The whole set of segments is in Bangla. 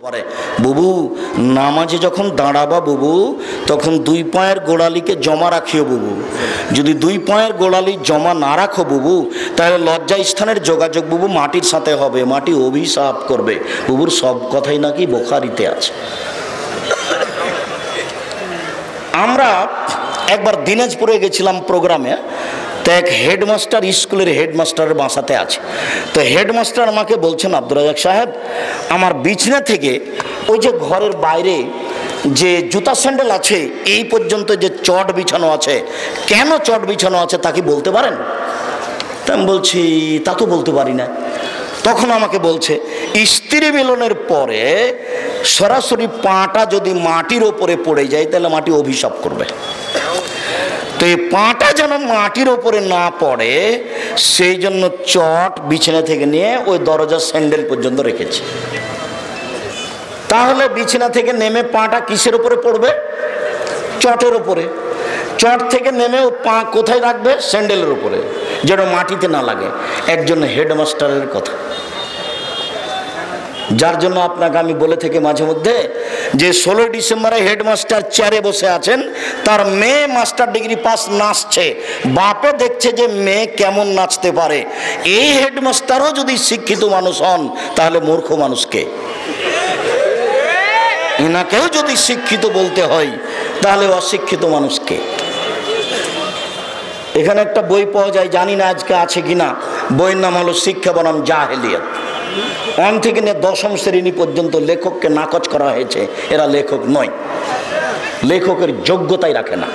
পরে বুবু নামাজে যখন দাঁড়াবা বুবু তখন দুই পায়ের গোড়ালিকে জমা রাখিও বুবু। যদি দুই পায়ের গোড়ালি জমা না রাখো বুবু তাহলে লজ্জা স্থানের যোগাযোগ বুবু মাটির সাথে হবে, মাটি অভিশাপ করবে। বুবুর সব কথাই নাকি বুখারীতে আছে। আমরা একবার দিনাজপুরে গেছিলাম প্রোগ্রামে, তো এক হেডমাস্টার স্কুলের হেডমাস্টারের বাসাতে আছে। তো হেডমাস্টার আমাকে বলছেন, আব্দুর রাজ্জাক সাহেব আমার বিছনা থেকে ওই যে ঘরের বাইরে যে জুতা স্যান্ডেল আছে এই পর্যন্ত যে চট বিছানো আছে, কেন চট বিছানো আছে তা কি বলতে পারেন? তা আমি বলছি তা তো বলতে পারি না। তখন আমাকে বলছে স্ত্রী মিলনের পরে সরাসরি পাটা যদি মাটির ওপরে পড়ে যায় তাহলে মাটি অভিশাপ করবে। তো এই পাটা যেন মাটির ওপরে না পড়ে সেই জন্য চট বিছানা থেকে নিয়ে ওই দরজার স্যান্ডেল পর্যন্ত রেখেছে। তাহলে বিছানা থেকে নেমে পাটা কিসের উপরে পড়বে? চটের উপরে। চট থেকে নেমে ও পা কোথায় রাখবে? স্যান্ডেলের উপরে, যেন মাটিতে না লাগে। একজন হেডমাস্টারের কথা, যার জন্য আপনাকে আমি বলে থাকি মাঝে মধ্যে যে 16 ডিসেম্বরে হেডমাস্টার চেয়ারে বসে আছেন, তার মেয়ে মাস্টার ডিগ্রি পাস নাচছে, বাপে দেখছে যে মেয়ে কেমন নাচতে পারে। এই হেডমাস্টারও যদি শিক্ষিত মানুষ হন তাহলে মূর্খ মানুষকে, এনাকেও যদি শিক্ষিত বলতে হয় তাহলে অশিক্ষিত মানুষকে। এখানে একটা বই পাওয়া যায়, জানি না আজকে আছে কিনা, বইয়ের নাম হলো শিক্ষা বনাম জাহেলিয়াত। 1 থেকে নিয়ে 10ম শ্রেণী পর্যন্ত লেখককে নাকচ করা হয়েছে, এরা লেখক নয়, লেখকের যোগ্যতাই রাখে না।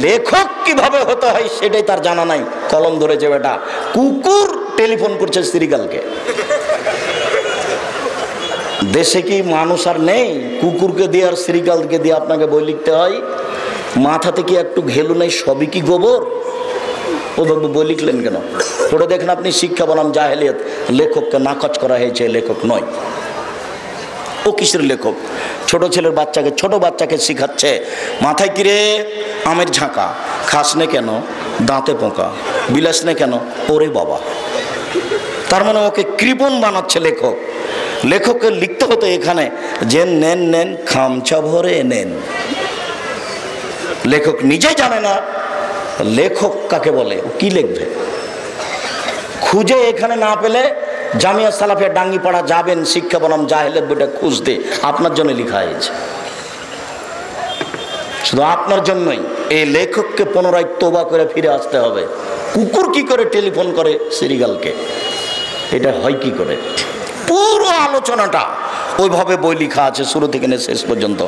লেখক কিভাবে হতে হয় সেটাই তার জানা নাই। কলম ধরেছে বেটা, কুকুর টেলিফোন করছে সিরিগালকে। দেশে কি মানুষ আর নেই? কুকুরকে দিয়ে আর সিরিগালকে দিয়ে আপনাকে বই লিখতে হয়? মাথাতে কি একটু ঘেলু নেই? সবই কি গোবর? ওভাবে বই লিখলেন কেন? পড়ে দেখেন আপনি শিক্ষা বনাম জাহেলিয়াত। লেখককে নাকচ করা হয়েছে, লেখক নয়। ও কিসের লেখক? ছোট ছেলের বাচ্চাকে, ছোট বাচ্চাকে শিখাচ্ছে মাথায় কিরে আমের ঝাঁকা, খাস নে কেন, দাঁতে পোকা, বিলাস নে কেন, ওরে বাবা। তার মানে ওকে কৃপণ বানাচ্ছে লেখক। লেখককে লিখতে হতো এখানে যে নেন নেন খামচা ভরে নেন। লেখক নিজেই জানে না লেখক কাকে বলে, কি লিখবে। খুঁজে এখানে না পেলে জামিয়া সালাফিয়া ডাঙ্গিপাড়া যাবেন, শিক্ষা বনাম জাহেলিয়াত বইটা খুঁজতে, আপনার জন্য লেখা হয়েছে, শুধু আপনার জন্যই। এই লেখককে পুনরায় তোবা করে ফিরে আসতে হবে। কুকুর কি করে টেলিফোন করে সিরিগালকে, এটা হয় কি করে? পুরো আলোচনাটা ওইভাবে বই লেখা আছে শুরু থেকে নিয়ে শেষ পর্যন্ত।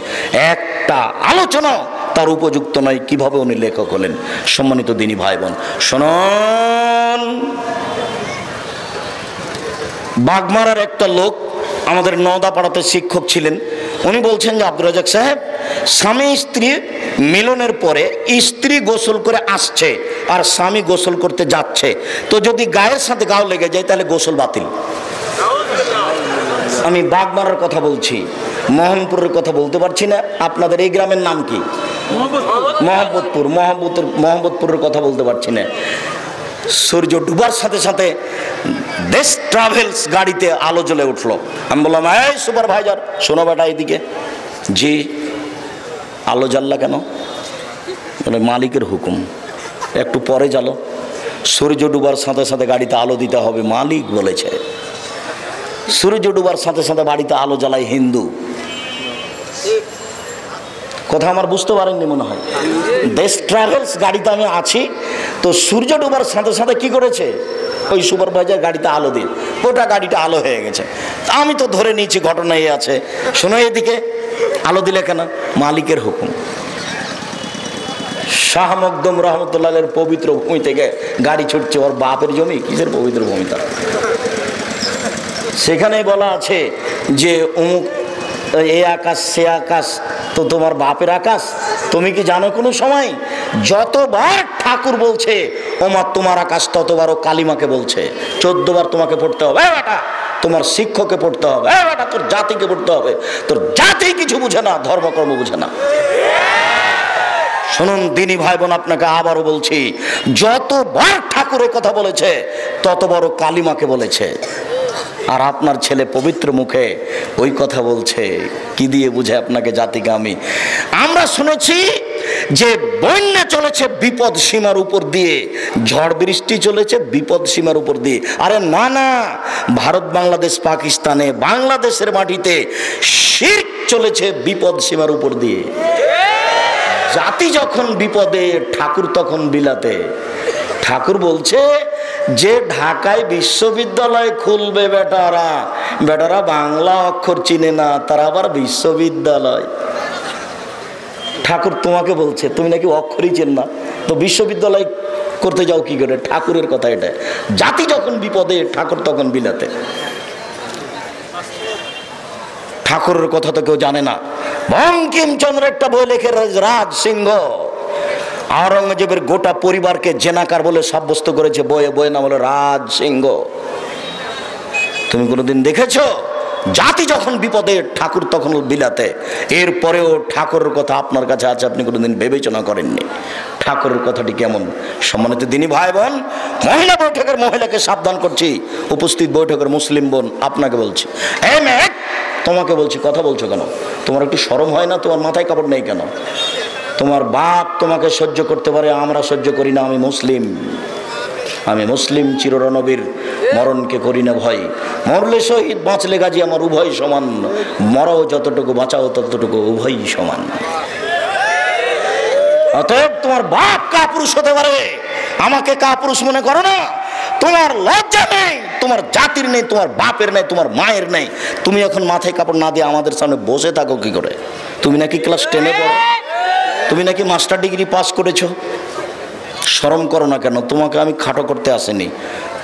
একটা আলোচনা তার উপযুক্ত নয় কিভাবে উনি লেখক হলেন। সম্মানিত দিনী ভাই বোন শুনুন, বাগমারার একটা লোক আমাদের নওদাপাড়াতে শিক্ষক ছিলেন। উনি বলছেন যে আব্দুর রাজ্জাক সাহেব, স্বামী স্ত্রী মিলনের পরে স্ত্রী গোসল করে আসছে আর স্বামী গোসল করতে যাচ্ছে, তো যদি গায়ের সাথে গাও লেগে যায় তাহলে গোসল বাতিল। আমি বাগমারার কথা বলছি, মোহনপুরের কথা বলতে পারছি না। আপনাদের এই গ্রামের নাম কি? মোহাম্মদপুর। মোহাম্মদপুরের কথা বলতে পারছি না। সূর্য ডুবার সাথে সাথে দেশ ট্রাভেলস গাড়িতে আলো জ্বলে উঠলো। আমি বললাম, এই সুপারভাইজার শোনো বেটা এইদিকে। জি। আলো জ্বাললা কেন? বলে মালিকের হুকুম, একটু পরে জ্বালো। সূর্য ডুবার সাথে সাথে গাড়িতে আলো দিতে হবে, মালিক বলেছে। সূর্য ডুবার সাথে সাথে বাড়িতে আলো জ্বালায় হিন্দু। কথা আমার বুঝতে পারেননি মনে হয়। দেশ ট্রাভেলস গাড়িতে আমি আছি, তো সূর্য ডুবার সাথে সাথে কি করেছে ওই সুপারভাইজার গাড়িতে আলো দিয়ে গোটা গাড়িটা আলো হয়ে গেছে। আমি তো ধরে নিয়েছি ঘটনা এই আছে। শোনো এদিকে, আলো দিলে কেন? মালিকের হুকুম। শাহ মকদুম রহমতুল্লাহের পবিত্র ভূমি থেকে গাড়ি ছুটছে, ওর বাপের জমি, কিসের পবিত্র ভূমি তার? সেখানে বলা আছে যে অমুক এ আকাশ সে আকাশ তো তোমার বাপের আকাশ। তুমি কি জানো কোনো সময় যতবার ঠাকুর বলছে ওমার তোমার আকাশ, ততবার ও কালিমাকে বলছে। 14 বার তোমাকে পড়তে হবে বেটা, তোমার শিক্ষককে পড়তে হবে বেটা, তোর জাতিকে পড়তে হবে। তোর জাতি কিছু বুঝে না, ধর্মকর্ম বুঝে না। শুনুন দিনী ভাই বোন, আপনাকে আবারও বলছি, যতবার ঠাকুরের কথা বলেছে তত বড় কালিমাকে বলেছে। আর আপনার ছেলে পবিত্র মুখে ওই কথা বলছে, কি দিয়ে বুঝে আপনাকে জাতিগামী? আমরা শুনেছি যে বন্যা চলেছে বিপদ সীমার উপর দিয়ে, ঝড় বৃষ্টি চলেছে বিপদ সীমার উপর দিয়ে। আরে না না, ভারত বাংলাদেশ পাকিস্তানে, বাংলাদেশের মাটিতে শিরক চলেছে বিপদ সীমার উপর দিয়ে। জাতি যখন বিপদে, ঠাকুর তখন বিলাতে। ঠাকুর বলছে যে ঢাকায় বিশ্ববিদ্যালয় খুলবে বেটারা বাংলা অক্ষর চিনে না, তারা আবার বিশ্ববিদ্যালয়। ঠাকুর তোমাকে বলছে তুমি নাকি অক্ষরই চেন না, তো বিশ্ববিদ্যালয় করতে যাও কি করে? ঠাকুরের কথা এটা। জাতি যখন বিপদে, ঠাকুর তখন বিলাতে। ঠাকুরের কথা তো কেউ জানে না। বঙ্কিমচন্দ্র একটা বই লেখে, রাজ সিংহ আওরঙ্গজেবের গোটা পরিবারকে জেনাকার বলে সাব্যস্ত করেছে বইয়ে। বইয়ের নাম হলো রাজ সিংহ। তুমি কোনোদিন দেখেছো? জাতি যখন বিপদে, ঠাকুর তখন বিলাতে। এরপরেও ঠাকুরের কথা আপনার কাছে আছে, আপনি কোনোদিন বিবেচনা করেননি। ঠাকুরের কথাটি কেমন? সম্মানিত দিনী ভাই বোন, মহিলা বৈঠকের মহিলাকে সাবধান করছি, উপস্থিত বৈঠকের মুসলিম বোন আপনাকে বলছি, এই মেয়ে তোমাকে বলছি, কথা বলছো কেন? তোমার একটু শরম হয় না? তোমার মাথায় কাপড় নেই কেন? তোমার বাপ তোমাকে সহ্য করতে পারে, আমরা সহ্য করি না। আমি মুসলিম চিররণবীর, মরণকে করি না ভয়। মরলে শহীদ, বাঁচলে গাজী, আমার উভয় সমান। মরাও যতটুকু, বাঁচাও ততটুকু, উভয়ই সমান। অতএব তোমার বাপ কাপুরুষ হতে পারে, আমাকে কাপুরুষ মনে করো না। তোমার লজ্জা নেই, তোমার জাতির নেই, তোমার বাপের নেই, তোমার মায়ের নেই। তুমি এখন মাথায় কাপড় না দিয়ে আমাদের সামনে বসে থাকো কি করে? তুমি নাকি ক্লাস 10-এ পড়ো, তুমি নাকি মাস্টার ডিগ্রি পাস করেছো। শরম করো না কেন? তোমাকে আমি খাটো করতে আসিনি।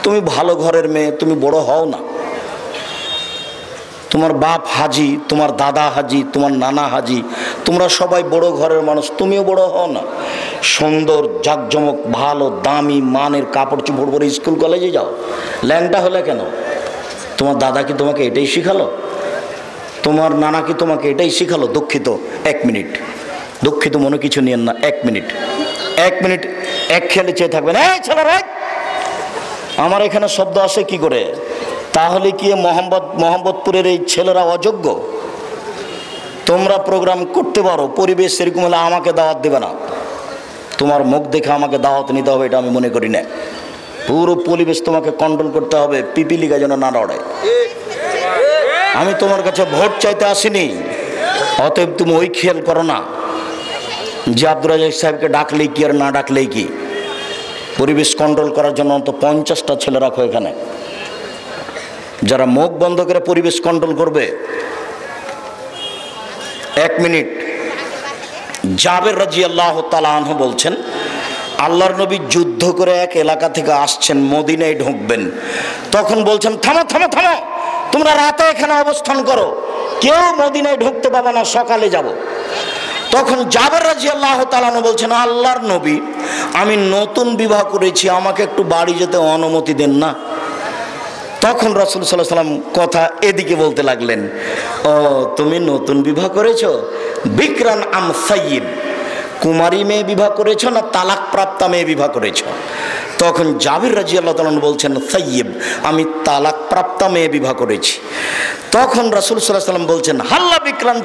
তুমি ভালো ঘরের মেয়ে, তুমি বড় হও না। তোমার বাপ হাজি, তোমার দাদা হাজি, তোমার নানা হাজি, তোমরা সবাই বড় ঘরের মানুষ, তুমিও বড় হও না। সুন্দর জাকজমক ভালো দামি মানের কাপড় চোপড় পরে স্কুল কলেজে যাও। ল্যাংটা হলে কেন? তোমার দাদা কি তোমাকে এটাই শিখালো? তোমার নানা কি তোমাকে এটাই শিখালো? দুঃখিত, 1 মিনিট, দুঃখিত মনে কিছু নিয়েন না, 1 মিনিট, 1 মিনিট এক খেলে চেয়ে থাকবেন। এই ছেলেরা, আমার এখানে শব্দ আসে কি করে? তাহলে কি মোহাম্মদপুরের এই ছেলেরা অযোগ্য? তোমরা প্রোগ্রাম করতে পারো, পরিবেশ সেরকম হলে আমাকে দাওয়াত দেবে না। তোমার মুখ দেখে আমাকে দাওয়াত নিতে হবে এটা আমি মনে করি না। পুরো পরিবেশ তোমাকে কন্ট্রোল করতে হবে, পিপিলিকা যেন না লড়ে। আমি তোমার কাছে ভোট চাইতে আসিনি, অতএব তুমি ওই খেয়াল করো না যে আব্দুর রাজ্জাক সাহেবকে ডাকলেই কি আর না ডাকলেই কি। পরিবেশ কন্ট্রোল করার জন্য অন্তত 50টা ছেলে রাখো এখানে, যারা মুখ বন্ধ করে পরিবেশ কন্ট্রোল করবে। 1 মিনিট। জাবের রাদিয়াল্লাহু তাআলা আনহু বলছেন, আল্লাহর নবী যুদ্ধ করে এক এলাকা থেকে আসছেন, মদিনায় ঢুকবেন। তখন বলছেন, থামো থামো থামো, তোমরা রাতে এখানে অবস্থান করো, কেউ মদিনায় ঢুকতে পাবে না, সকালে যাব। তখন জাবের রাদিয়াল্লাহু তাআলা আনহু বলছেন, আল্লাহর নবী, আমি নতুন বিবাহ করেছি, আমাকে একটু বাড়ি যেতে অনুমতি দেন না। তখন রাসূল সাল্লাল্লাহু আলাইহি ওয়াসাল্লাম কথা এদিকে বলতে লাগলেন, ও তুমি নতুন বিবাহ করেছো? বিকরান আম সাইয়্যিব, কুমারী মেয়ে বিবাহ করেছো না তালাক প্রাপ্তা মেয়ে বিবাহ করেছো? তখন জাবির রাদিয়াল্লাহু তাআলা বলছেন, সাইয়্যিব, আমি তালাক প্রাপ্তা মেয়ে বিবাহ করেছি। তখন রাসূল সাল্লাল্লাহু আলাইহি ওয়াসাল্লাম বলছেন, হাল্লা বিকরান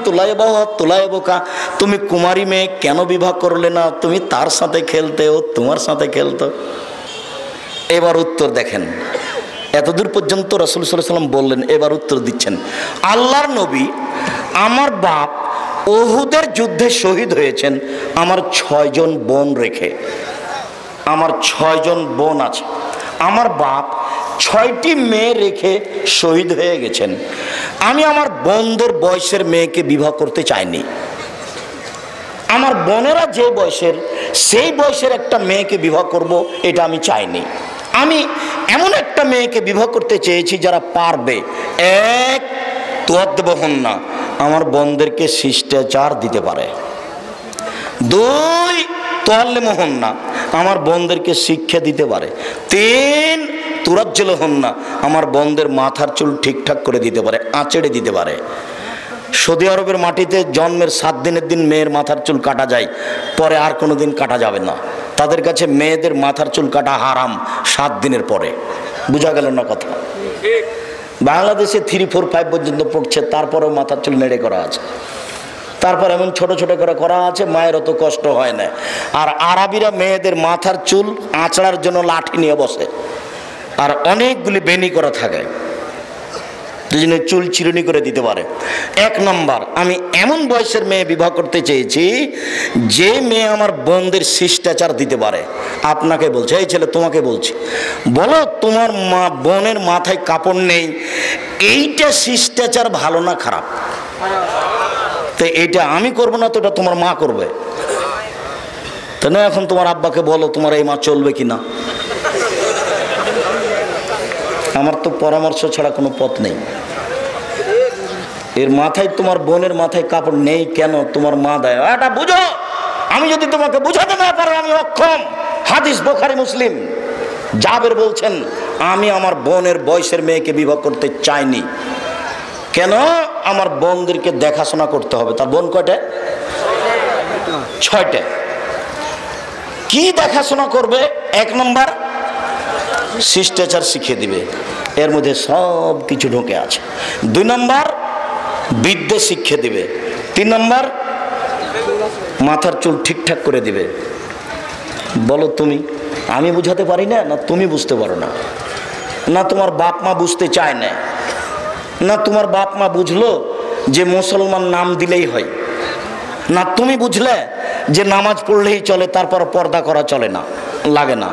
তুলাইবকা, তুমি কুমারী মেয়ে কেন বিবাহ করলে না? তুমি তার সাথে খেলতে, ও তোমার সাথে খেলতো। এবার উত্তর দেখেন, এতদূর পর্যন্ত রাসূল সাল্লাল্লাহু আলাইহি ওয়াসাল্লাম বললেন, এবার উত্তর দিচ্ছেন, আল্লাহর নবী, আমার বাপ উহুদের যুদ্ধে শহীদ হয়েছেন আমার 6 জন বোন রেখে। আমার 6 জন বোন আছে, আমার বাপ 6টি মেয়ে রেখে শহীদ হয়ে গেছেন। আমি আমার বোনদের বয়সের মেয়েকে বিবাহ করতে চাইনি। আমার বোনেরা যে বয়সের, সেই বয়সের একটা মেয়েকে বিবাহ করব, এটা আমি চাইনি। আমি এমন একটা মেয়েকে বিবাহ করতে চেয়েছি যারা পারবে, 1 তুয়াদ্দবহন না, আমার বোনদেরকে শিষ্টাচার দিতে পারে, 2 তোয়াল্লিমহন না, আমার বোনদেরকে শিক্ষা দিতে পারে, 3 তুরাজ্জলহন না, আমার বোনদের মাথার চুল ঠিকঠাক করে দিতে পারে, আঁচড়ে দিতে পারে, সৌদি আরবের মাটিতে জন্মের 7 দিনের দিন মেয়ের মাথার চুল কাটা যায়, পরে আর কোনো দিন কাটা যাবে না। তাদের কাছে মেয়েদের মাথার চুল কাটা হারাম 7 দিনের পরে। বোঝা গেল না কথা? বাংলাদেশে 3, 4, 5 পর্যন্ত পড়ছে, তারপরেও মাথার চুল নেড়ে করা আছে। তারপর এমন ছোট ছোট করে করা আছে, মায়ের অত কষ্ট হয় না। আর আরবিরা মেয়েদের মাথার চুল আঁচড়ার জন্য লাঠি নিয়ে বসে, আর অনেকগুলি বেনি করা থাকে, দুজনে চুল চিরুনি করে দিতে পারে। 1 নম্বর, আমি এমন বয়সের মেয়ে বিবাহ করতে চেয়েছি যে মেয়ে আমার বোনদের শিষ্টাচার দিতে পারে। আপনাকে বলছে, এই ছেলে তোমাকে বলছি, বলো তোমার বোনের মাথায় কাপড় নেই, এইটা শিষ্টাচার ভালো না খারাপ? তো এইটা আমি করবো না, তো এটা তোমার মা করবে। তো না, এখন তোমার আব্বাকে বলো তোমার এই মা চলবে কিনা। আমার তো পরামর্শ ছাড়া কোনো পথ নেই। এর মাথায়, তোমার বোনের মাথায় কাপড় নেই কেন, তোমার মা দেয়, এটা বুঝো। আমি যদি তোমাকে বুঝাতে না পারো আমি অক্ষম। হাদিস বুখারী মুসলিম। জাবের বলছেন, আমি আমার বোনের বয়সের মেয়েকে বিবাহ করতে চাইনি। কেন? আমার বোনদেরকে দেখাশোনা করতে হবে। তার বোন কয়টা? 6টা। কি দেখাশোনা করবে? 1 নম্বর, শিষ্টাচার শিখিয়ে দিবে, এর মধ্যে সব কিছু ঢুকে আছে। 2 নম্বর, বিদ্যা শিখিয়ে দিবে। 3 নম্বর, মাথার চুল ঠিকঠাক করে দিবে। বলো তুমি, আমি বুঝাতে পারি না, না তুমি বুঝতে পারো না, না তোমার বাপ মা বুঝতে চায় না, না তোমার বাপ মা বুঝলো যে মুসলমান নাম দিলেই হয়, না তুমি বুঝলে যে নামাজ পড়লেই চলে, তারপর পর্দা করা চলে না, লাগে না।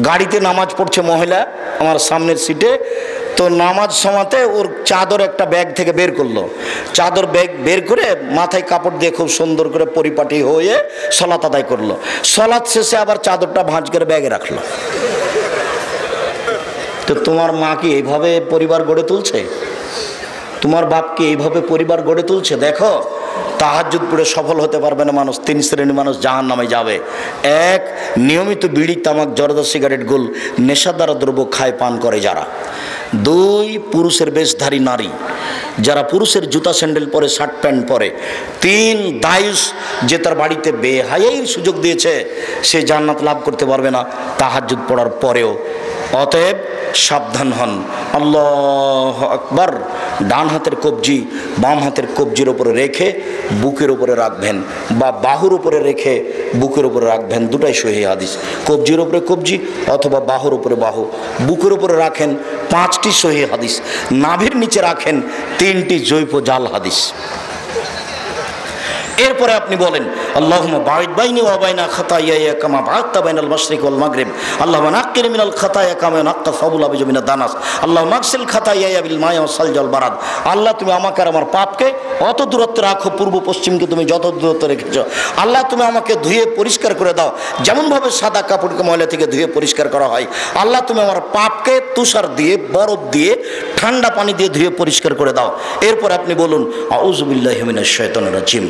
গাড়িতে নামাজ পড়ছে মহিলা আমার সামনের সিটে, তো নামাজ সময়তে ওর চাদর একটা ব্যাগ থেকে বের করলো, চাদর ব্যাগ বের করে মাথায় কাপড় দিয়ে খুব সুন্দর করে পরিপাটি হয়ে সলাত আদায় করলো। সলাত শেষে আবার চাদরটা ভাঁজ করে ব্যাগে রাখলো। তো তোমার মা কি এইভাবে পরিবার গড়ে তুলছে? তোমার বাপ কি এইভাবে পরিবার গড়ে তুলছে? দেখো, তাহাজ্জুদ পড়ে সফল হতে পারবে না মানুষ। 3 শ্রেণীর মানুষ জাহান্নামে যাবে। 1, নিয়মিত বিড়ি, তামাক, জর্দা, সিগারেট, গোল, নেশাদার দ্রব্য খায় পান করে যারা। 2, পুরুষের বেশধারী নারী, যারা পুরুষের জুতা স্যান্ডেল পরে, শার্ট প্যান্ট পরে। 3, দায়ুস, যে তার বাড়িতে বেহায়াইর সুযোগ দিয়েছে, সে জান্নাত লাভ করতে পারবে না তাহাজ্জুদ পড়ার পরেও। অতএব সাবধান হন। আল্লাহু আকবার। ডান হাতের কবজি বাম হাতের কবজির উপরে রেখে বুকের উপরে রাখবেন, বা বাহুর উপরে রেখে বুকের উপরে রাখবেন, দুটাই সহিহ হাদিস। কবজির উপরে কবজি অথবা বাহুর উপরে বাহু, বুকের উপরে রাখেন 5টি সহিহ হাদিস, নাভির নিচে রাখেন 3টি জৈব জাল হাদিস। এরপরে আপনি বলেন, আল্লাহুম্মা বাঈদ বাইনি ওয়া বাইনা খাতায়ায়া কামা বা'আদতা বাইনাল মাশরিক ওয়াল মাগরিব, আল্লাহুম্মা নাক্কিনি মিনাল খাতায়া কামা নাক্কা সাবুল আবিজ মিনাদ দানাস, আল্লাহুম্মা আগসিল খাতায়ায়া বিল মা'i ওয়াস সালজি ওয়াল বারাদ। আল্লাহ, তুমি আমাকে আর আমার পাপকে অত দূরত্বে রাখো, পূর্ব পশ্চিমকে তুমি যত দূরত্বে রেখেছো। আল্লাহ, তুমি আমাকে ধুয়ে পরিষ্কার করে দাও, যেমনভাবে সাদা কাপড়কে ময়লা থেকে ধুয়ে পরিষ্কার করা হয়। আল্লাহ, তুমি আমার পাপকে তুষার দিয়ে, বরফ দিয়ে, ঠান্ডা পানি দিয়ে ধুয়ে পরিষ্কার করে দাও। এরপর আপনি বলুন, আউযু বিল্লাহি মিনাশ শাইতানির রাজিম,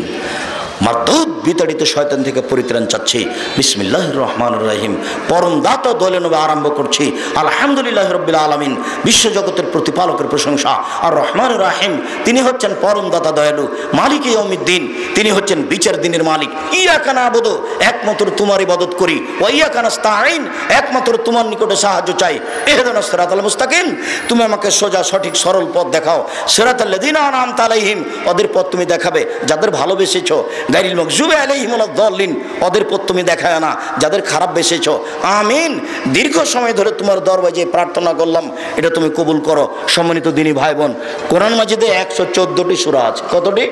মারদুদ বিতাড়িত শয়তান থেকে পরিত্রাণ চাচ্ছি, বিসমিল্লাহির রহমানির রহিম। পরম দাতা দোলে নবে আরম্ভ করছি, আলহামদুলিল্লাহি রাব্বিল আলামিন। বিশ্বজগতের প্রতিপালকের প্রশংসা। আর রহমান রাহিম, তিনি হচ্ছেন পরম দাতা দয়ালু, মালিক ইয়াউমিদ্দিন, তিনি হচ্ছেন বিচার দিনের মালিক। ইয়াকা না'বুদু, একমাত্র তোমার ইবাদত করি, ওয়া ইয়াকা নাস্তাঈন, একমাত্র তোমার নিকটে সাহায্য চাই। ইহদিনাস সিরাতাল মুস্তাকিম, তুমি আমাকে সোজা সঠিক সরল পথ দেখাও। সিরাতাল লাযিনা আন'আমতা আলাইহিম, ওদের পথ তুমি দেখাবে যাদের ভালোবেসেছো। গায়রিল মাগযুবি আলাইহিম ওয়ালাদ দাল্লিন, ওদের পথ তুমি দেখায় না যাদের খারাপ বেসেছো। আমিন। দীর্ঘ সময় ধরে তোমার দরবারে যে প্রার্থনা করলাম, এটা তুমি কবুল করো। সম্মানিত দিনী ভাই বোন, কোরআন মাজিদে 114টি সূরা আছে। কতটি?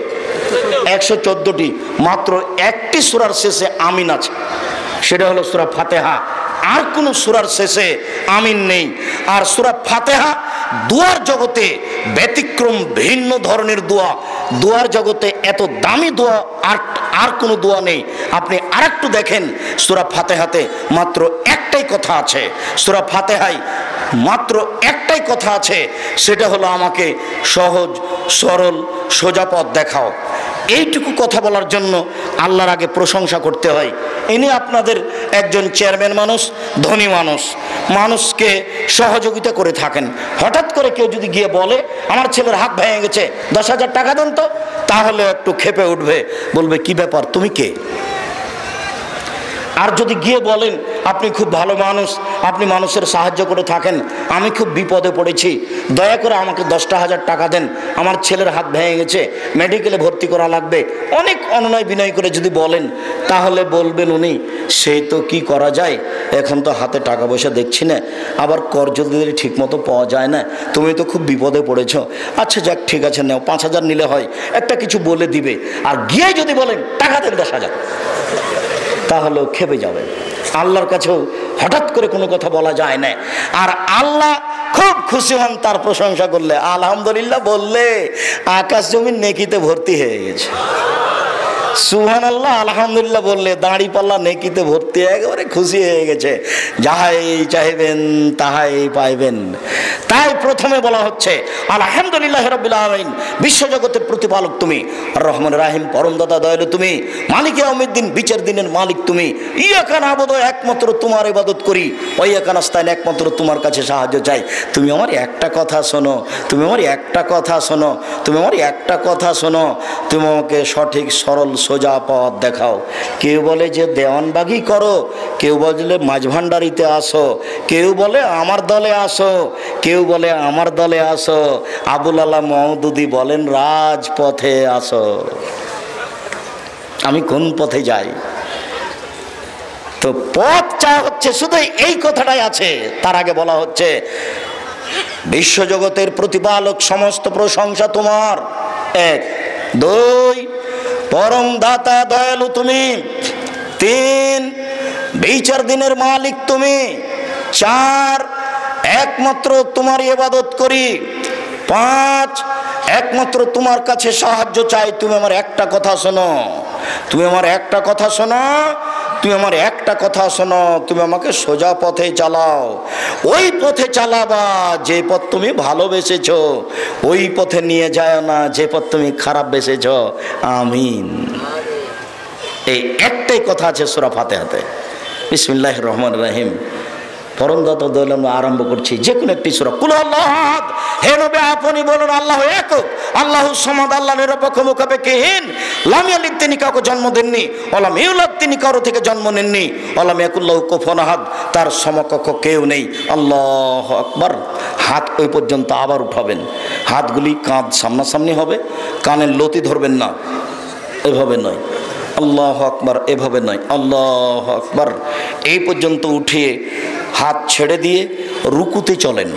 114টি। মাত্র একটি সূরার শেষে আমিন আছে, সেটা হলো সূরা ফাতিহা। আর কোন সূরার শেষে আমিন নেই। আর সূরা ফাতিহা দুয়ার জগতে ব্যতিক্রম, ভিন্ন ধরনের দোয়া। দুয়ার জগতে এত দামি দোয়া আর কোনো দোয়া নেই। আপনি আরেকটু দেখেন, সূরা ফাতিহাতে মাত্র একটাই কথা আছে। সূরা ফাতিহায় মাত্র একটাই কথা আছে, সেটা হলো আমাকে সহজ সরল সোজা পথ দেখাও। এইটুকু কথা বলার জন্য আল্লাহর আগে প্রশংসা করতে হয়। ইনি আপনাদের একজন চেয়ারম্যান মানুষ, ধনী মানুষ, মানুষকে সহযোগিতা করে থাকেন। হঠাৎ করে কেউ যদি গিয়ে বলে, আমার ছেলের হাত ভেঙে গেছে, 10,000 টাকা দেন তো, তাহলে একটু ক্ষেপে উঠবে, বলবে কি ব্যাপার, তুমি কে? আর যদি গিয়ে বলেন আপনি খুব ভালো মানুষ, আপনি মানুষের সাহায্য করে থাকেন, আমি খুব বিপদে পড়েছি, দয়া করে আমাকে 10,000 টাকা দেন, আমার ছেলের হাত ভেঙে গেছে, মেডিকেলে ভর্তি করা লাগবে, অনেক অনুনয় বিনয় করে যদি বলেন, তাহলে বলবেন উনি সেই তো কি করা যায়, এখন তো হাতে টাকা পয়সা দেখছি না, আবার কর্জ যদি ঠিক মতো পাওয়া যায় না, তুমি তো খুব বিপদে পড়েছ, আচ্ছা যাক ঠিক আছে নাও, 5,000 নিলে হয়, একটা কিছু বলে দিবে। আর গিয়ে যদি বলেন টাকা দেন 10,000, তাহলেও খেপে যাবে। আল্লাহর কাছেও হঠাৎ করে কোনো কথা বলা যায় না। আর আল্লাহ খুব খুশি হন তার প্রশংসা করলে, আলহামদুলিল্লাহ বললে আকাশ জমিন নেকিতে ভর্তি হয়ে গেছে। সুবহানাল্লাহ আলহামদুলিল্লাহ বললে দাড়ি পাল্লা নেকিতে ভর্তি, একেবারে খুশি হয়ে গেছে, যাহাই চাইবেন তাহাই পাইবেন। তাই প্রথমে বলা হচ্ছে আলহামদুলিল্লাহ রাব্বিল আলামিন, বিশ্বজগতের প্রতিপালক তুমি, আর রহমান রাহিম পরম দাতা দয়ালু তুমি, মালিক ইয়াউমিদ্দিন বিচার দিনের মালিক তুমি, ইয়াকা নাবুদু একমাত্র তোমার ইবাদত করি, ওয়া ইয়াকা নাস্তাইন একমাত্র তোমার কাছে সাহায্য চাই। তুমি আমার একটা কথা শোনো, তুমি আমার একটা কথা শোনো, তুমি আমার একটা কথা শোনো, তুমি আমাকে সঠিক সরল সোজা পথ দেখাও। কেউ বলে যে দেওয়ানবাগি করো, কেউ বলে মাঝভান্ডারিতে আসো, কেউ বলে আমার দলে আসো, কেউ বলে আমার দলে আসো, আবুল আলা মওদুদি বলেন রাজপথে আসো। আমি কোন পথে যাই? তো পথ চা হচ্ছে শুধু এই কথাটাই আছে। তার আগে বলা হচ্ছে বিশ্বজগতের প্রতিপালক, সমস্ত প্রশংসা তোমার। 1, 2 পরম দাতা দয়ালু তুমি, 3 বিচার দিনের মালিক তুমি, 4 একমাত্র তোমার ইবাদত করি, 5 একমাত্র তোমার কাছে সাহায্য চাই। তুমি আমার একটা কথা শোনো, তুমি আমার একটা কথা শোনো, তুমি আমার একটা কথা শোনো, তুমি আমাকে সোজা পথে চালাও। ওই পথে চালাবা যে পথ তুমি ভালোবেসেছো, ওই পথে নিয়ে যায় না যে পথ তুমি খারাপ বেসেছো। আমিন। এই একটাই কথা আছে সূরা ফাতিহাতে। বিসমিল্লাহির রহমানির রহিম। পরম দাতা দয়ালু আমরা আরম্ভ করছি যে কোনো একটি সূরা। কুল আল্লাহু আহাদ, হে নবী আপনি বলুন আল্লাহু একক, আল্লাহু সামাদ, আল্লাহ নিরপেক্ষ মুখাপেক্ষীহীন, লাম ইয়ালিদ তিনি কাউকে জন্ম দেননি, ওয়ালাম ইউলাদ তিনি কারো থেকে জন্ম নেননি, ওয়ালাম ইয়াকুল লাহু কুফুয়ান আহাদ তার সমকক্ষ কেউ নেই। আল্লাহু আকবার। হাত ওই পর্যন্ত আবার উঠাবেন, হাতগুলি কাঁধ সামনাসামনি হবে, কানের লতি ধরবেন না, এভাবে নয়। আল্লাহু আকবার, এভাবে নয়। আল্লাহু আকবার। এই পর্যন্ত উঠিয়ে হাত ছেড়ে দিয়ে রুকুতে চলেন।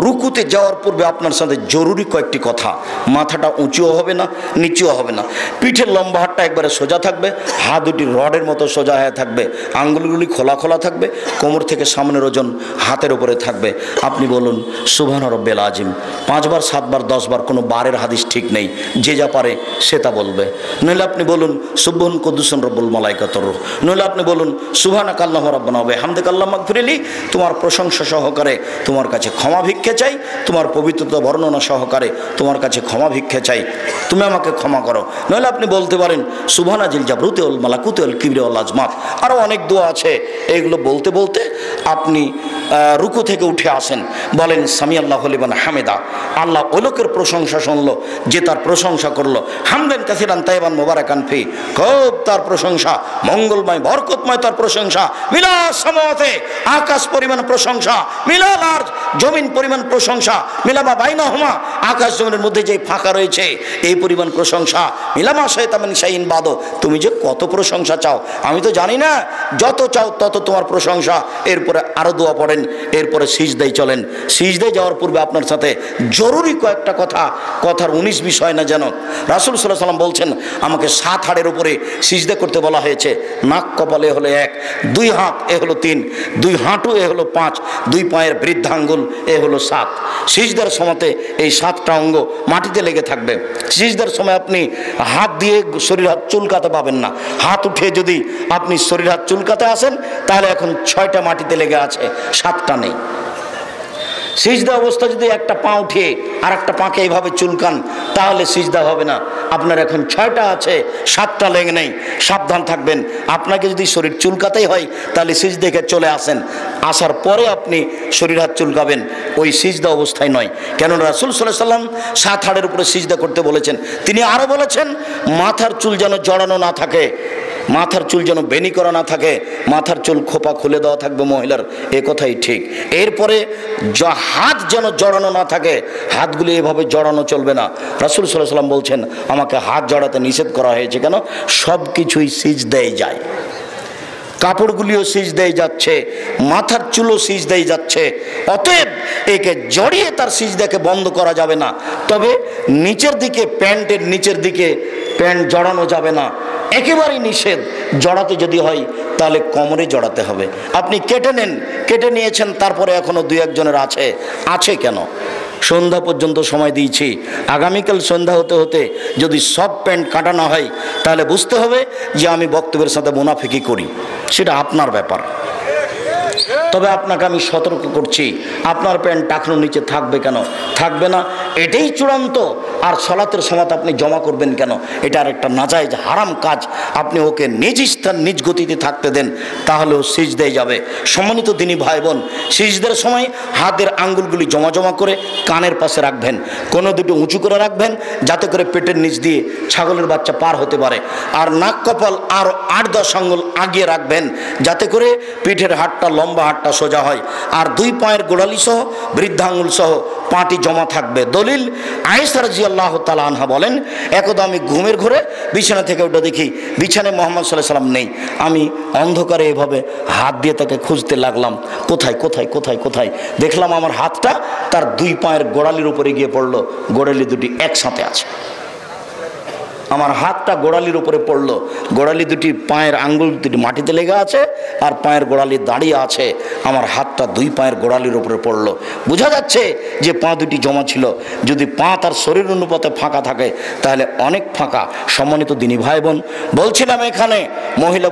রুকুতে যাওয়ার পূর্বে আপনার সাথে জরুরি কয়েকটি কথা। মাথাটা উঁচুও হবে না, নিচুও হবে না, পিঠের লম্বা হাতটা একবারে সোজা থাকবে, হাত দুটি রডের মতো সোজা হয়ে থাকবে, আঙ্গুলগুলি খোলা খোলা থাকবে, কোমর থেকে সামনের ওজন হাতের উপরে থাকবে। আপনি বলুন সুবহান রব্বিল আযীম 5 বার 7 বার 10 বার, কোনো বারের হাদিস ঠিক নেই, যে যা পারে সে তা বলবে। নইলে আপনি বলুন সুবহান কুদ্দুসুন রব্বুল মালাইকাতুর রূহ, নইলে আপনি বলুন সুবহানাকা আল্লাহুম্মা রাব্বানা ওয়া বিহামদিকা আল্লাহুম্মা মাগফিরলি, তোমার প্রশংসা সহকারে তোমার কাছে ক্ষমা ভিক্ষা চাই, তোমার পবিত্রতা বর্ণনা সহকারে তোমার কাছে ক্ষমা ভিক্ষা চাই, তুমি আমাকে ক্ষমা করো। নইলে আপনি বলতে পারেন সুবহানাজিল জাবরুতি ওয়াল মালাকুতি ওয়াল কিবরিয়া ওয়াল আজমাত। আরও অনেক দোয়া আছে, এইগুলো বলতে বলতে আপনি রুকু থেকে উঠে আসেন, বলেন সামি আল্লাহু লিমান হামিদা। আল্লাহ ওই লোকের প্রশংসা শুনলো যে তার প্রশংসা করলো, হামদান কাসিরান তাইবান মুবারাকান ফি, খুব তার প্রশংসা, মঙ্গলময় বরকতময় তার প্রশংসা, মিলা সামাওয়াতে আকাশ পরিমাণ প্রশংসা, মিলাল আরজ জমিন পরিমাণ প্রশংসা, মিলামা বাইনাহুমা আকাশ জমিনের মধ্যে যে ফাঁকা রয়েছে এই পরিমাণ প্রশংসা, মিলামা শাইতামিন শাইইন বাদো, তুমি যে কত প্রশংসা চাও আমি তো জানি না, যত চাও তত তোমার প্রশংসা। এরপরে আরো দোয়া পড়েন, এরপরে সিজদায় চলেন। সিজদায় যাওয়ার পূর্বে আপনার সাথে জরুরি কয়েকটা কথা, কথার 19 বিষয় না যেন। রাসূল সাল্লাল্লাহু আলাইহি সাল্লাম বলছেন আমাকে 7 হাড়ের উপরে সিজদা করতে বলা হয়েছে। নাক কপালে হলো 1, 2 হাত এ হলো 3, 2 হাঁটু এ হলো 5, 2 পায়ের বৃদ্ধাঙ্গুল এ হলো 7। সিজদার সময়তে এই 7টা অঙ্গ মাটিতে লেগে থাকবে। সিজদার সময় আপনি হাত দিয়ে শরীর হাত চুলকাতে পাবেন না। হাত উঠে যদি আপনি শরীর হাত চুলকাতে আসেন তাহলে এখন 6টা মাটিতে লেগে আছে, 7টা নেই। সিজদা অবস্থা যদি একটা পা উঠিয়ে আর একটা পাকে এইভাবে চুলকান তাহলে সিজদা হবে না। আপনার এখন 6টা আছে, 7টা লেগ নেই, সাবধান থাকবেন। আপনাকে যদি শরীর চুলকাতেই হয় তাহলে সিজদাকে চলে আসেন, আসার পরে আপনি শরীর হাত চুলকাবেন, ওই সিজদা অবস্থায় নয়। কেন রাসূল সাল্লাল্লাহু আলাইহি ওয়াসাল্লাম 7 হাড়ের উপরে সিজদা করতে বলেছেন। তিনি আরও বলেছেন মাথার চুল যেন জড়ানো না থাকে, মাথার চুল যেন বেনি করা না থাকে, মাথার চুল খোপা খুলে দেওয়া থাকবে মহিলার, এ কথাই ঠিক। এরপরে হাত যেন জড়ানো না থাকে, হাতগুলি এভাবে জড়ানো চলবে না। রাসূল সাল্লাল্লাহু আলাইহি ওয়াসাল্লাম বলছেন আমাকে হাত জড়াতে নিষেধ করা হয়েছে। কেন? সব কিছুই সিজদায় যায়, কাপড়গুলিও সিজদায় যাচ্ছে, মাথার চুলও সিজদায় যাচ্ছে। অতএব একে জড়িয়ে তার সিজদাকে বন্ধ করা যাবে না। তবে নিচের দিকে, প্যান্টের নিচের দিকে প্যান্ট জড়ানো যাবে না, একেবারেই নিষেধ। জড়াতে যদি হয় তাহলে কোমরে জড়াতে হবে। আপনি কেটে নেন, কেটে নিয়েছেন, তারপরে এখনো 2-1 জনের আছে কেন? সন্ধ্যা পর্যন্ত সময় দিয়েছি, আগামীকাল সন্ধ্যা হতে হতে যদি সব প্যান্ট কাটানো হয় তাহলে বুঝতে হবে যে আমি বক্তব্যের সাথে মুনাফিকি করি, সেটা আপনার ব্যাপার। তবে আপনাকে আমি সতর্ক করছি, আপনার প্যান্ট টাকনোর নিচে থাকবে কেন? থাকবে না, এটাই চূড়ান্ত। আর সালাতের সময় আপনি জমা করবেন কেন? এটা আর একটা নাজায়েজ হারাম কাজ। আপনি ওকে নিজ স্থান নিজ গতিতে থাকতে দেন, তাহলেও সিজদায় যাবে। সম্মানিত দিনী ভাই বোন, সিজদার সময় হাতের আঙ্গুলগুলি জমা জমা করে কানের পাশে রাখবেন, কোনো দুটো উঁচু করে রাখবেন যাতে করে পেটের নিচ দিয়ে ছাগলের বাচ্চা পার হতে পারে। আর নাক কপাল আর 8-10 আঙ্গুল আগিয়ে রাখবেন যাতে করে পিঠের হাড়টা, লম্বা হাড়টা সোজা হয়। আর 2 পায়ের গোড়ালি সহ বৃদ্ধাঙ্গুল সহ পাটি জমা থাকবে। দলিল আয়েশা রাদিয়াল্লাহু তাআলা আনহা বলেন, একদা আমি ঘুমের ঘরে বিছানা থেকে উঠে দেখি বিছানায় মুহাম্মদ সাল্লাল্লাহু আলাইহি সাল্লাম নেই। আমি অন্ধকারে এভাবে হাত দিয়ে তাকে খুঁজতে লাগলাম, কোথায় কোথায় কোথায় কোথায়। দেখলাম আমার হাতটা তার 2 পায়ের গোড়ালির উপরে গিয়ে পড়লো, গোড়ালি দুটি একসাথে আছে। আমার হাতটা গোড়ালির উপরে পড়লো, গোড়ালি দুটি পায়ের আঙ্গুল দুটি মাটিতে লেগে আছে আর পায়ের গোড়ালি দাঁড়িয়ে আছে। আমার হাতটা 2 পায়ের গোড়ালির উপরে পড়লো। বোঝা যাচ্ছে যে পা দুটি জমা ছিল। যদি পা তার শরীর অনুপাতে ফাঁকা থাকে তাহলে অনেক ফাঁকা। সম্মানিত দিনী ভাই বোন, বলছিলাম এখানে মহিলা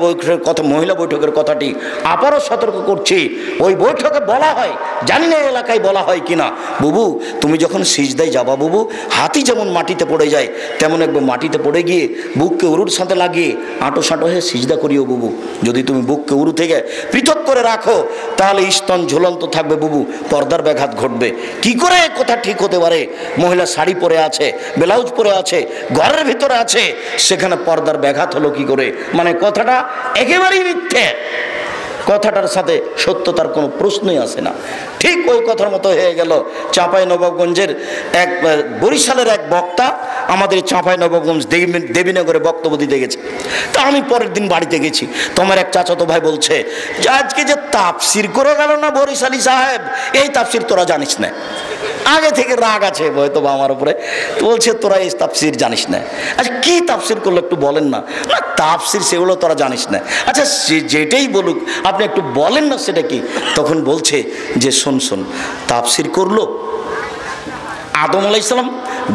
বৈঠকের কথাটি আবারও সতর্ক করছি। ওই বৈঠকে বলা হয়, জানি না এলাকায় বলা হয় কিনা, বুবু তুমি যখন সিজদায় যাবা বুবু, হাতি যেমন মাটিতে পড়ে যায় তেমন একবার মাটিতে পড়ে গিয়ে বুককে উরুর সাথে লাগিয়ে আঁটো সাঁটো হয়ে সিজদা করিও বুবু। যদি তুমি বুককে উরু থেকে পৃথক করে রাখো তাহলে স্তন ঝুলন্ত থাকবে বুবু, পর্দার ব্যাঘাত ঘটবে। কি করে কথা ঠিক হতে পারে? মহিলা শাড়ি পরে আছে, ব্লাউজ পরে আছে, ঘরের ভিতরে আছে, সেখানে পর্দার ব্যাঘাত হলো কি করে? মানে কথাটা একেবারেই মিথ্যে, কথাটার সাথে সত্যতার কোনো প্রশ্নই আসে না। ঠিক ওই কথার মতো হয়ে গেল চাঁপাইনবাবগঞ্জের বরিশালের এক বক্তা আমাদের চাঁপাইনবাবগঞ্জ দেবীনগরে বক্তব্য দিতে গেছে। তা আমি পরের দিন বাড়িতে গেছি, তোমার এক চাচাতো ভাই বলছে যে আজকে যে তাফসির করে গেল না বরিশালী সাহেব, এই তাফসির তোরা জানিস না। আগে থেকে রাগ আছে হয়তো বা আমার উপরে, বলছে তোরা এই তাফসির জানিস না। আচ্ছা কি তাফসির করলো একটু বলেন না। না তাফসির সেগুলো তোরা জানিস না। আচ্ছা যেটাই বলুক আপনি একটু বলেন না সেটা কি। তখন বলছে যে শোন তাফসির করলো আদম আলাইহিস সালাম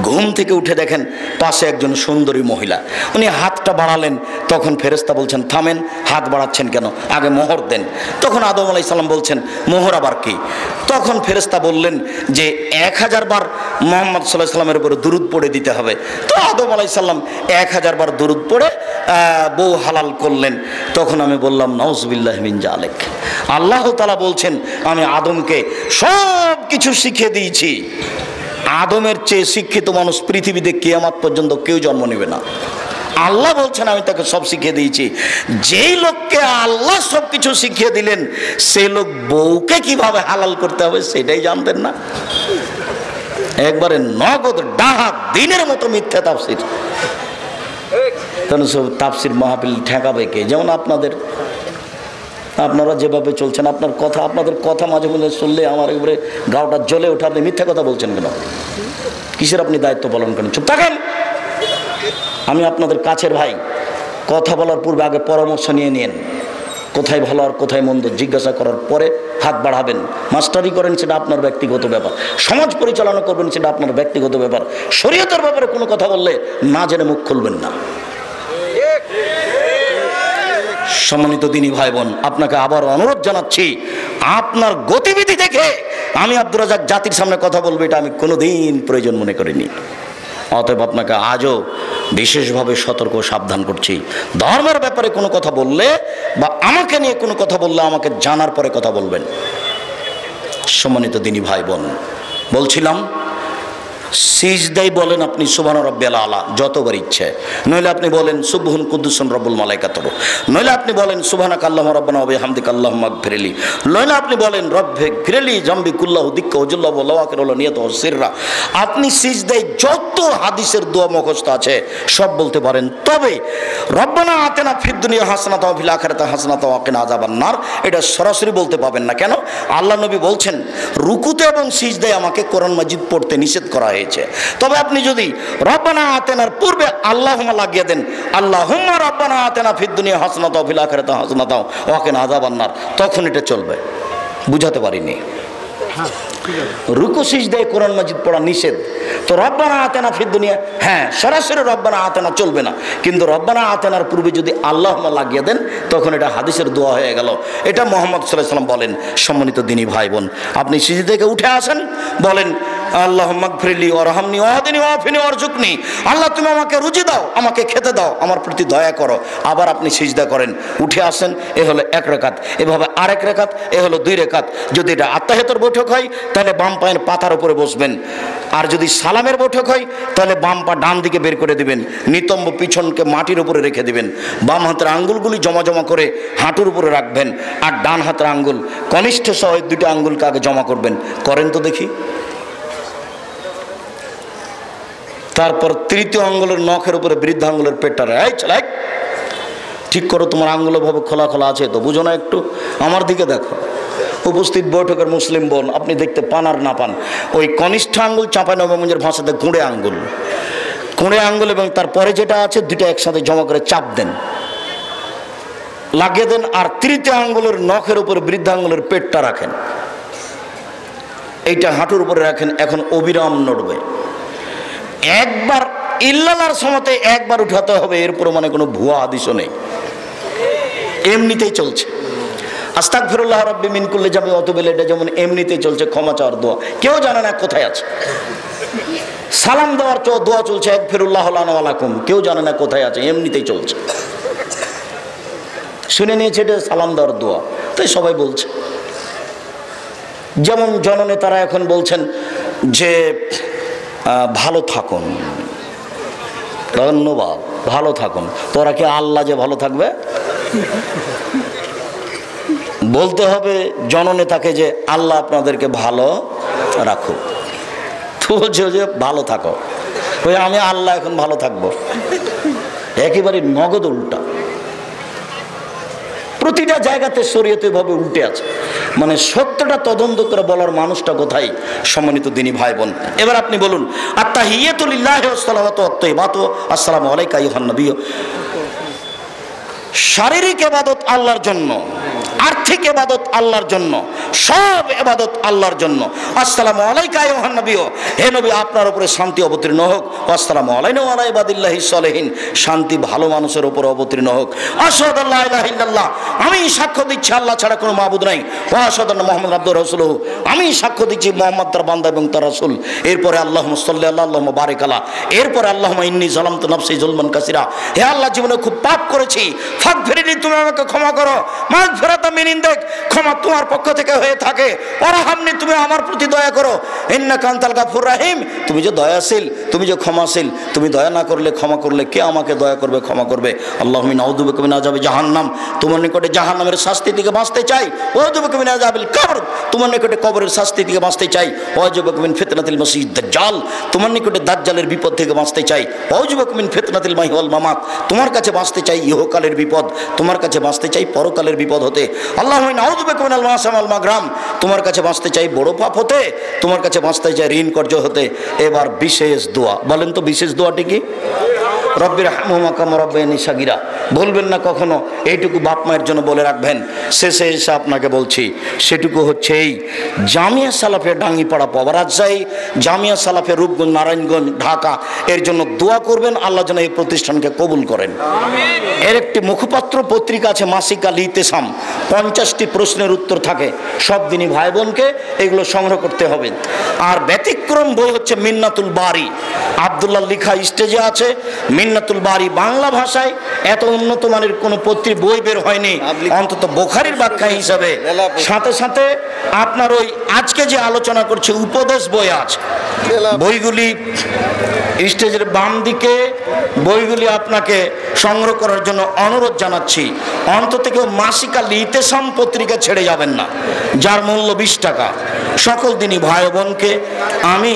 ঘুম থেকে উঠে দেখেন পাশে একজন সুন্দরী মহিলা, উনি হাতটা বাড়ালেন, তখন ফেরেশতা বলছেন থামেন, হাত বাড়াচ্ছেন কেন, আগে মোহর দেন। তখন আদম আলাইহিস সালাম বলছেন মোহর আবার কি? তখন ফেরেশতা বললেন যে 1000 বার মুহাম্মদ সাল্লাল্লাহু আলাইহি সাল্লামের উপরে দুরূদ পড়ে দিতে হবে। তো আদম আলাইহিস সালাম 1000 বার দুরূদ পড়ে বউ হালাল করলেন। তখন আমি বললাম নাউজুবিল্লাহি মিন জালিক, আল্লাহ তাআলা বলছেন আমি আদমকে সব কিছু শিখিয়ে দিয়েছি। আদমের চেয়ে শিক্ষিত মানুষ পৃথিবীতে কিয়ামত পর্যন্ত কেউ জন্ম নেবে না। আল্লাহ বলছেন আমি তাকে সব শিখিয়ে দিয়েছি। যেই লোককে আল্লাহ সব কিছু শিখিয়ে দিলেন সেই লোক বউকে কিভাবে হালাল করতে হবে সেটাই জানতেন না। একবারে নগদ ডাহাত দিনের মতো মিথ্যা তাফসির। কারণ সব তাফসির মাহফিল ঠেকাবে কে? যেমন আপনারা যেভাবে চলছেন, আপনাদের কথা মাঝে মধ্যে শুনলে আমার এবারে গাওটা জ্বলে ওঠে। আপনি মিথ্যা কথা বলছেন কেন? কিসের আপনি দায়িত্ব পালন করেন? চুপ থাকেন। আমি আপনাদের কাছের ভাই, কথা বলার পূর্বে আগে পরামর্শ নিয়ে নিন, কোথায় ভালো আর কোথায় মন্দ জিজ্ঞাসা করার পরে হাত বাড়াবেন। মাস্টারি করেন সেটা আপনার ব্যক্তিগত ব্যাপার, সমাজ পরিচালনা করবেন সেটা আপনার ব্যক্তিগত ব্যাপার। শরীয়তের ব্যাপারে কোনো কথা বললে না জেনে মুখ খুলবেন না। সম্মানিত দিনী ভাই বোন, আপনাকে আবার অনুরোধ জানাচ্ছি, আপনার গতিবিধি দেখে আমি আব্দুর রাজ্জাক জাতির সামনে কথা বলবো এটা আমি কোনোদিন প্রয়োজন মনে করিনি। অতএব আপনাকে আজও বিশেষভাবে সতর্ক সাবধান করছি, ধর্মের ব্যাপারে কোনো কথা বললে বা আমাকে নিয়ে কোনো কথা বললে আমাকে জানার পরে কথা বলবেন। সম্মানিত দিনী ভাই বোন, বলছিলাম সিজদাই বলেন আপনি সুবহান রাব্বিয়াল আলা যতবার ইচ্ছে, নইলে আপনি বলেন সুবহুন কুদ্দুসুন রব্বুল মালাইকাতুহু, নইলে আপনি বলেন সুবহানাকা আল্লাহুম্মা রাব্বানা ওয়া বিহামদিকা আল্লাহুম্মা গফিরলি, নইলে আপনি বলেন রব্বে গফিরলি জামবি কুল্লাহু দিক্কা ওয়া জুল্লাহু ওয়া লাওয়াকির ওয়া নিয়াতু ওয়া সিররা। আপনি সিজদাই যত হাদিসের দোয়া মুখস্থ আছে সব বলতে পারেন। তবে রব্বানা আতিনা ফিদ দুনিয়া হাসানাতাও ওয়া ফিল আখিরাতি হাসানাতাও ওয়া কিনা আযাবান নার এটা সরাসরি বলতে পাবেন না। কেন? আল্লাহ নবী বলছেন রুকুতে এবং সিজদায় আমাকে কোরআন মাজিদ পড়তে নিষেধ করা হয়েছে। তবে আপনি যদি রব্বানা আতিনার পূর্বে আল্লাহুম্মা লাগিয়ে দেন, আল্লাহুম্মা রব্বানা আতিনা ফিদ দুনিয়া হাসানাতাও ওয়া ফিল আখিরাতি হাসানাতাও ওয়া কিনা আযাবান নার, তখন এটা চলবে। বুঝাতে পারিনি? রুকু সিজদায় কোরআন মাজিদ পড়া নিষেধ। তো রব্বানা আতিনা ফিদ দুনিয়া, হ্যাঁ সরাসরি রব্বানা আতিনা চলবে না, কিন্তু রব্বানা আতিনার পূর্বে যদি আল্লাহুম্মা লাগিয়ে দেন তখন এটা হাদিসের দোয়া হয়ে গেল। এটা মুহাম্মদ সাল্লাল্লাহু আলাইহি ওয়াসাল্লাম বলেন। সম্মানিত দিনী ভাই বোন, আপনি সিজদা থেকে উঠে আসেন, বলেন আল্লাহুম্মা গফিরলি ওয়ারহামনি ওয়াহদিনি ওয়াফিনি ওয়ারজুকনি, আল্লাহ তুমি আমাকে রুজি দাও, আমাকে খেতে দাও, আমার প্রতি দয়া করো। আবার আপনি সিজদা করেন, উঠে আসেন, এ হলো এক রাকাত, এভাবে আরেক রাকাত, এ হলো দুই রাকাত। যদি এটা আত্তাহিয়াতের বৈঠক হয় তাহলে বাম পায়ের পাতার উপরে বসবেন, আর যদি সালামের বৈঠক হয় তাহলে বাম পা ডান দিকে বের করে দিবেন, নিতম্ব পিছনকে মাটির উপরে রেখে দিবেন, বাম হাতের আঙ্গুলগুলি জমা জমা করে হাঁটুর উপরে রাখবেন, আর ডান হাতের আঙ্গুল কনিষ্ঠ সহ দুটো আঙ্গুলকে আগে জমা করবেন। করেন তো দেখি। তারপর তৃতীয় আঙ্গুলের নখের উপরে বৃদ্ধ আঙ্গুলের পেটটা ঠিক করো। তোমার আঙ্গুল ভাবে খোলা খোলা আছে তো, বুঝো না? একটু আমার দিকে দেখো। উপস্থিত বৈঠকের মুসলিম বোন, আপনি দেখতে পান আর না পান, ওই কনিষ্ঠ আঙ্গুল চাঁপাইনবাবগঞ্জের ভাষাতে গুঁড়ে আঙ্গুল, কুঁড়ে আঙ্গুল এবং তারপরে যেটা আছে দুটো একসাথে জমা করে চাপ দেন, লাগিয়ে দেন, আর তৃতীয় আঙ্গুলের নখের উপরে বৃদ্ধ আঙ্গুলের পেটটা রাখেন, এইটা হাঁটুর উপরে রাখেন। এখন অবিরাম নড়বে। একবার ইল্লাল্লাহর সময়তে একবার উঠাতে হবে, এরপর মানে কোনো ভুয়া হাদিসও নেই, এমনিতেই চলছে। আস্তাগফিরুল্লাহ রাব্বি মিন কুল্লি যাবে অতবেলে, এটা যেমন এমনিতেই চলছে, ক্ষমা চাওয়ার দোয়া, কেউ জানে না কোথায় আছে। সালাম দেওয়ার দোয়া চলছে, আগফিরুল্লাহ লানা ওয়া লাকুম, কেউ জানে না কোথায় আছে, এমনিতেই চলছে। শুনে নিয়েছে এটা সালাম দেওয়ার দোয়া, তাই সবাই বলছে। যেমন জননেতারা এখন বলছেন যে ভালো থাকুন, ধন্যবাদ, ভালো থাকুন। তোরা কি আল্লাহ যে ভালো থাকবে? বলতে হবে জননেতাকে যে আল্লাহ আপনাদেরকে ভালো রাখুক। তো বলছে যে ভালো থাকো, ওই আমি আল্লাহ এখন ভালো থাকবো, একেবারে নগদ উল্টা। প্রতিটা জায়গাতে শরীয়তে ভাবে উল্টে আছে, মানে সত্যটা তদন্ত করে বলার মানুষটা কোথায়? সম্মানিত দিনী ভাই বোন, এবার আপনি বলুন আত্তাহিয়াতু লিল্লাহি ওয়াস সালাওয়াতু ওয়াত তাইয়্যিবাতু আসসালামু আলাইকা আইয়ুহান নবী। শারীরিক ইবাদত আল্লাহর জন্য, আর্থিক ইবাদত আল্লাহর জন্য, সব ইবাদত আল্লাহর জন্য। আসসালামু আলাইকা আইয়ুহান নবী, হে নবী আপনার উপরে শান্তি অবতীর্ণ হোক। আসসালামু আলাইনা ওয়া আলা ইবাদিল্লাহিস সালিহিন, শান্তি ভালো মানুষের উপর অবতীর্ণ হোক। আশহাদু আল্লা ইলাহা ইল্লাল্লাহ, আমি সাক্ষ্য দিচ্ছি আল্লাহ ছাড়া কোনো মাবুদ নাই। ওয়া আশহাদু আন্না মুহাম্মাদান আবদুহু ওয়া রাসূলুহু, আমি সাক্ষ্য দিচ্ছি মুহাম্মদ তার বান্দা এবং তার রাসূল। এরপরে আল্লাহুম্মা সাল্লি আলা আল্লাহুম্মা বারিক আলা, এরপরে আল্লাহুম্মা ইন্নী যালামতু নাফসি যুলমান কাসীরা, হে আল্লাহ জীবনে খুব পাপ করেছি, ফাগফিরলি তুমি আমাকে ক্ষমা করো। মাগফিরাতাম মিন ইনদিক, ক্ষমা তোমার পক্ষ থেকে হয়ে থাকে। ওয়ারহামনি, তুমি আমার প্রতি দয়া করো। ইন্নাকা আনতাল গাফুর রাহিম, তুমি যে দয়াশীল, তুমি যে ক্ষমাশীল, তুমি দয়া না করলে ক্ষমা করলে কে আমাকে দয়া করবে, ক্ষমা করবে? আল্লাহুম্মা নাউযু বিকা মিন আযাবি জাহান্নাম, তোমার নিকটে জাহান্নামের শাস্তি থেকে বাঁচতে চাই। ওয়াউযু বিকা মিন আযাবিল কবর, তোমার নিকটে কবরের শাস্তি থেকে বাঁচতে চাই। ওয়াউযু বিকা মিন ফিতনাতিল মাসিহিদ দাজ্জাল, তোমার নিকটে দাজ্জালের বিপদ থেকে বাঁচতে চাই। ওয়াউযু বিকা মিন ফিতনাতিল মাহি ওয়াল মামাত, তোমার কাছে বাঁচতে চাই ইহকালের বিপদ, তোমার কাছে বাঁচতে চাই পরকালের বিপদ হতে। আল্লাহুম্মা নাউযু বিকা মিনাল মাসাম ওয়াল মাগরাম, তোমার কাছে বাঁচতে চাই বড় পাপ হতে, তোমার কাছে বাঁচতে চাই ঋণ কর্য হতে। এবার বিশেষ দোয়া বলেন তো, বিশেষ দোয়াটি কি? রব্বির হামহুমা কামা রাব্বায়ানি সাগীরা, বলবেন না কখনো, এইটুকু বাপ মায়ের জন্য বলে রাখবেন। শেষে এসে আপনাকে বলছি, সেটুকু হচ্ছে এই জামিয়া সালাফে ডাঙ্গিপাড়া পবারাজ্জাই, জামিয়া সালাফে রূপগঞ্জ নারায়ণগঞ্জ ঢাকা, এর জন্য দোয়া করবেন আল্লাহ যেন এই প্রতিষ্ঠানকে কবুল করেন। এর একটি মুখপাত্র পত্রিকা আছে মাসিক আল ইতেসাম, 50টি প্রশ্নের উত্তর থাকে সব দিনই ভাই বোনকে এগুলো সংগ্রহ করতে হবে। আর ব্যতিক্রম বই হচ্ছে মিন্নাতুল বারি, আব্দুল্লাহ লিখা স্টেজে আছে। মিন্নাতুল বারি বাংলা ভাষায় এত উন্নত মানের কোনো বই বের হয়নি, অন্তত বুখারীর ব্যাখ্যা হিসাবে। সাথে সাথে আপনার ওই আজকে যে আলোচনা করছে উপদেশ বই আছে, বইগুলি স্টেজের বাম দিকে, বইগুলি আপনাকে সংগ্রহ করার জন্য অনুরোধ জানাচ্ছি। অন্তত কেউ মাসিক আল ইতেসাম পত্রিকা ছেড়ে যাবেন না, যার মূল্য 20 টাকা। সকল দিনই ভাই বোনকে আমি